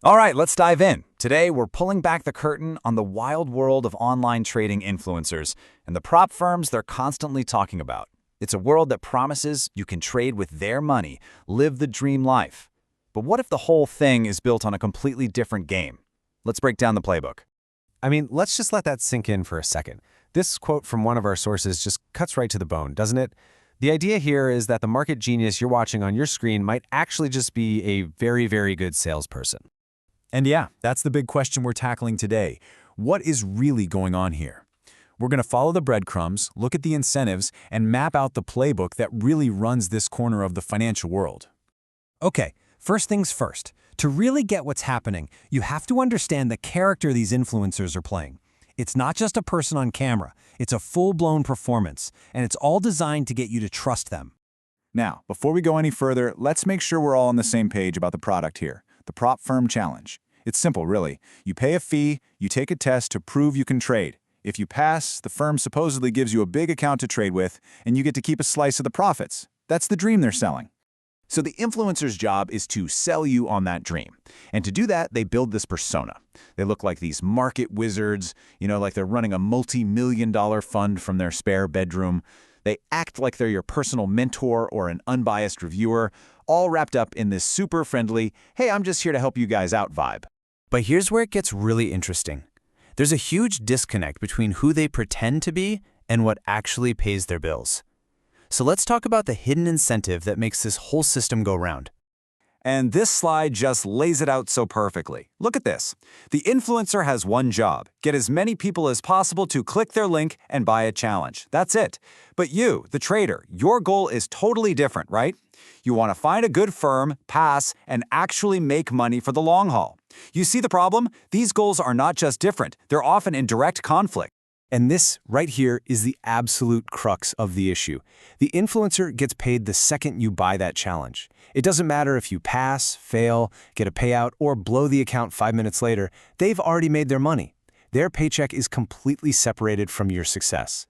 All right, let's dive in. Today, we're pulling back the curtain on the wild world of online trading influencers and the prop firms they're constantly talking about. It's a world that promises you can trade with their money, live the dream life. But what if the whole thing is built on a completely different game? Let's break down the playbook. Let's just let that sink in for a second. This quote from one of our sources just cuts right to the bone, doesn't it? The idea here is that the market genius you're watching on your screen might actually just be a very, very good salesperson. And yeah, that's the big question we're tackling today. What is really going on here? We're going to follow the breadcrumbs, look at the incentives, and map out the playbook that really runs this corner of the financial world. Okay, first things first. To really get what's happening, you have to understand the character these influencers are playing. It's not just a person on camera, it's a full-blown performance, and it's all designed to get you to trust them. Now, before we go any further, let's make sure we're all on the same page about the product here. The Prop Firm Challenge. It's simple, really. You pay a fee, you take a test to prove you can trade. If you pass, the firm supposedly gives you a big account to trade with, and you get to keep a slice of the profits. That's the dream they're selling. So the influencer's job is to sell you on that dream. And to do that, they build this persona. They look like these market wizards, like they're running a multi-million-dollar fund from their spare bedroom. They act like they're your personal mentor or an unbiased reviewer, all wrapped up in this super friendly, hey, I'm just here to help you guys out vibe. But here's where it gets really interesting. There's a huge disconnect between who they pretend to be and what actually pays their bills. So let's talk about the hidden incentive that makes this whole system go round. And this slide just lays it out so perfectly. Look at this. The influencer has one job: get as many people as possible to click their link and buy a challenge. That's it. But you, the trader, your goal is totally different, right? You want to find a good firm, pass, and actually make money for the long haul. You see the problem? These goals are not just different, they're often in direct conflict. And this right here is the absolute crux of the issue. The influencer gets paid the second you buy that challenge. It doesn't matter if you pass, fail, get a payout, or blow the account 5 minutes later, they've already made their money. Their paycheck is completely separated from your success.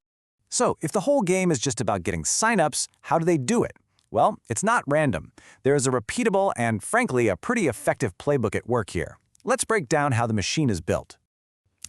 So, if the whole game is just about getting signups, how do they do it? Well, it's not random. There is a repeatable and, frankly, a pretty effective playbook at work here. Let's break down how the machine is built.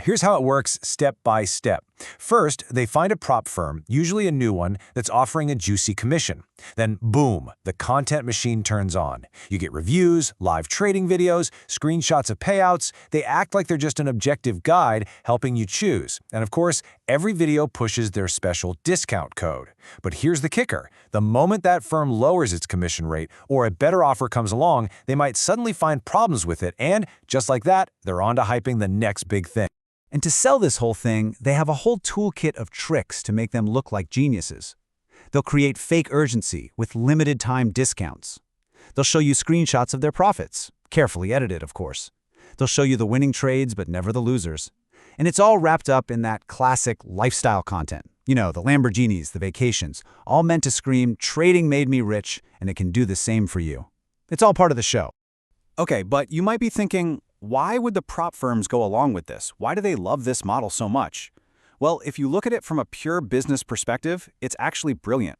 Here's how it works step by step. First, they find a prop firm, usually a new one, that's offering a juicy commission. Then, boom, the content machine turns on. You get reviews, live trading videos, screenshots of payouts. They act like they're just an objective guide helping you choose. And of course, every video pushes their special discount code. But here's the kicker. The moment that firm lowers its commission rate or a better offer comes along, they might suddenly find problems with it, and just like that, they're on to hyping the next big thing. And to sell this whole thing, they have a whole toolkit of tricks to make them look like geniuses. They'll create fake urgency with limited time discounts. They'll show you screenshots of their profits, carefully edited, of course. They'll show you the winning trades, but never the losers. And it's all wrapped up in that classic lifestyle content. The Lamborghinis, the vacations, all meant to scream, trading made me rich, and it can do the same for you. It's all part of the show. Okay, but you might be thinking, why would the prop firms go along with this? Why do they love this model so much? Well, if you look at it from a pure business perspective, it's actually brilliant.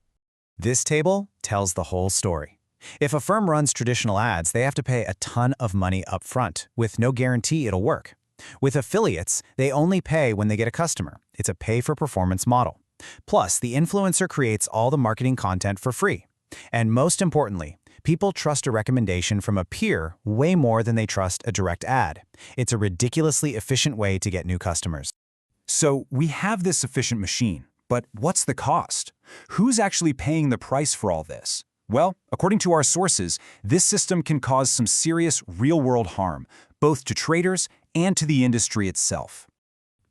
This table tells the whole story. If a firm runs traditional ads, they have to pay a ton of money up front, with no guarantee it'll work. With affiliates, they only pay when they get a customer. It's a pay-for-performance model. Plus, the influencer creates all the marketing content for free. And most importantly, people trust a recommendation from a peer way more than they trust a direct ad. It's a ridiculously efficient way to get new customers. So we have this efficient machine, but what's the cost? Who's actually paying the price for all this? Well, according to our sources, this system can cause some serious real-world harm, both to traders and to the industry itself.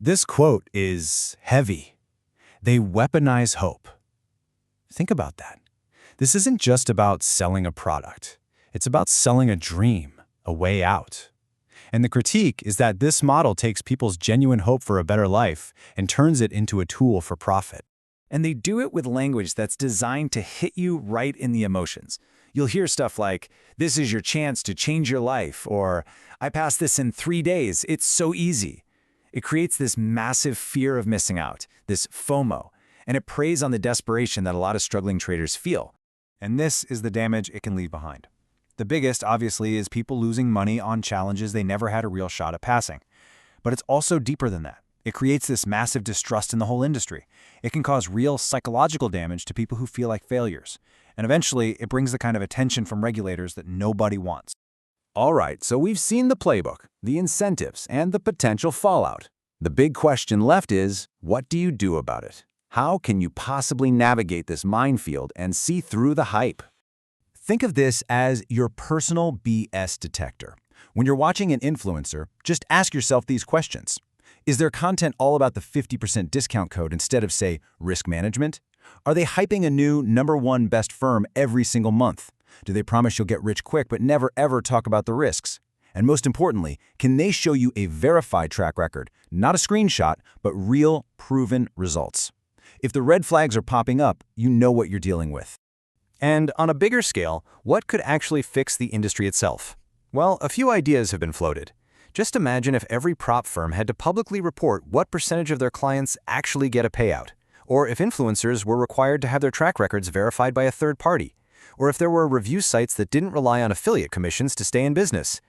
This quote is heavy. They weaponize hope. Think about that. This isn't just about selling a product. It's about selling a dream, a way out. And the critique is that this model takes people's genuine hope for a better life and turns it into a tool for profit. And they do it with language that's designed to hit you right in the emotions. You'll hear stuff like, this is your chance to change your life, or I passed this in 3 days, it's so easy. It creates this massive fear of missing out, this FOMO, and it preys on the desperation that a lot of struggling traders feel. And this is the damage it can leave behind. The biggest, obviously, is people losing money on challenges they never had a real shot at passing. But it's also deeper than that. It creates this massive distrust in the whole industry. It can cause real psychological damage to people who feel like failures. And eventually, it brings the kind of attention from regulators that nobody wants. All right, so we've seen the playbook, the incentives, and the potential fallout. The big question left is, what do you do about it? How can you possibly navigate this minefield and see through the hype? Think of this as your personal BS detector. When you're watching an influencer, just ask yourself these questions. Is their content all about the 50% discount code instead of, say, risk management? Are they hyping a new #1 best firm every single month? Do they promise you'll get rich quick but never ever talk about the risks? And most importantly, can they show you a verified track record, not a screenshot, but real, proven results? If the red flags are popping up, you know what you're dealing with. And on a bigger scale, what could actually fix the industry itself? Well, a few ideas have been floated. Just imagine if every prop firm had to publicly report what percentage of their clients actually get a payout, or if influencers were required to have their track records verified by a third party, or if there were review sites that didn't rely on affiliate commissions to stay in business.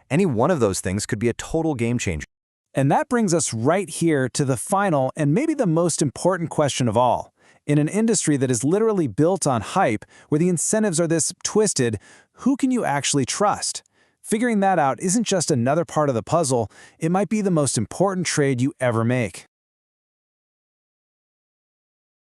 Any one of those things could be a total game changer. And that brings us right here to the final and maybe the most important question of all. In an industry that is literally built on hype, where the incentives are this twisted, who can you actually trust? Figuring that out isn't just another part of the puzzle, it might be the most important trade you ever make.